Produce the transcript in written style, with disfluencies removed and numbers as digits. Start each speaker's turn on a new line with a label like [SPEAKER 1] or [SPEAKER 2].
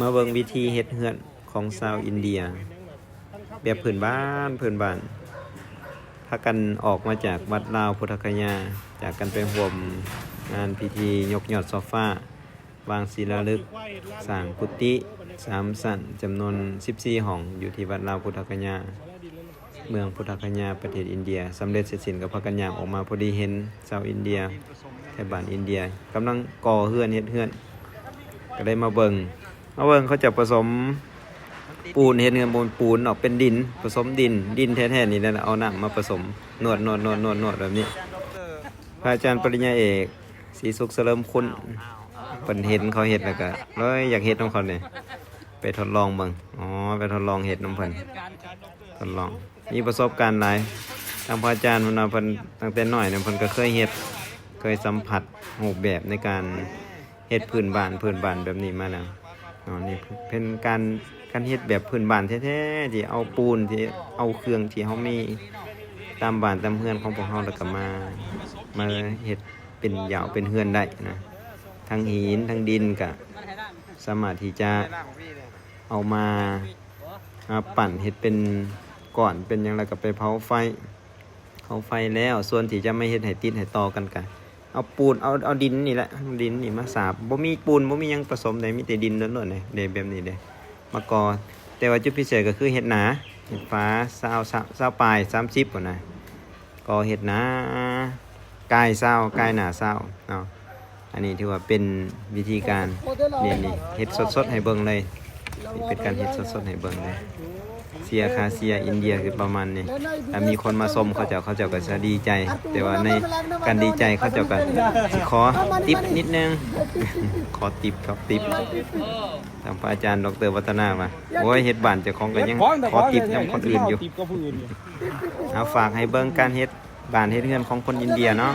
[SPEAKER 1] มาเบิ่งวิธีเฮ็ดเฮือนของชาวอินเดียแบบพื้นบ้านพากันออกมาจากวัดลาวพุทธคยาจากกันไปร่วมงานพิธียกยอดโซฟาวางศิลาฤกษ์สร้างกุฏิ3ชั้นจำนวน14ห้องอยู่ที่วัดลาวพุทธคยาเมืองพุทธคยาประเทศอินเดียสำเร็จเสร็จสิ้นกับพากันย่างออกมาพอดีเห็นชาวอินเดียแถวบ้านอินเดียกำลังก่อเฮือนเฮ็ดเฮือนก็ได้มาเบิ่งเขาจะผสมปูนเฮ็ดเฮือนบนปูนออกเป็นดินผสมดินแท้ๆนี่แหละเอาน้ำมาผสมนวดแบบนี้พระอาจารย์ปริญญาเอกศรีสุขเสริมคุณเพิ่นเห็นเขาเฮ็ดแล้วก็เลยอยากเฮ็ดนำเขานี่ไปทดลองเบิ่งไปทดลองเฮ็ดนำเพิ่นทดลองมีประสบการณ์หลายทางพระอาจารย์เพิ่นตั้งแต่น้อยเนี่ยเพิ่นก็เคยเฮ็ดเคยสัมผัสรูปแบบในการเฮ็ดพื้นบ้านแบบนี้มาแล้วนี่เป็นการเฮ็ดแบบพื้นบ้านแท้ๆที่เอาปูนที่เอาเครื่องที่เฮามีตามบ้านตามเรือนของพวกเฮาแล้วก็มาเฮ็ดเป็นยาวเป็นเรือนได้นะทั้งหินทั้งดินก็สามารถที่จะเอามาปั่นเฮ็ดเป็นก้อนเป็นหยังแล้วก็ไปเผาไฟแล้วส่วนที่จะไม่เฮ็ดให้ติดให้ต่อกันก็เอาปูนเอาดินนี่แหละดินนี่มาสาบบ่มีปูนบ่มีหยังผสมได้มีแต่ดินล้วนๆนี่แบบนี้เด้มาก่อแต่ว่าจุดพิเศษก็คือเฮ็ดหนาเฮ็ดฟ้า20ปลาย30พุ่นน่ะก่อเฮ็ดหนากาย20กายหนา20เนาะอันนี้ถือว่าเป็นวิธีการนี่เฮ็ดสดๆให้เบิ่งเลยเป็นการเฮ็ดสดๆให้เบิ่งเลยเสียอินเดียคือประมาณนี้ถ้ามีคนมาชมเขาเจ้าก็จะดีใจแต่ว่าในการดีใจเขาเจ้าก็สิขอติปนิดนึงขอติปทางพระอาจารย์ดร.วัฒนามาโอ้ยเฮ็ดบ้านเจ้าของก็ยังขอติปนํคนอื่นอยู่เอาฝากให้เบิ่งการเฮ็ดบ้านเฮ็ดเรือนของคนอินเดียเนาะ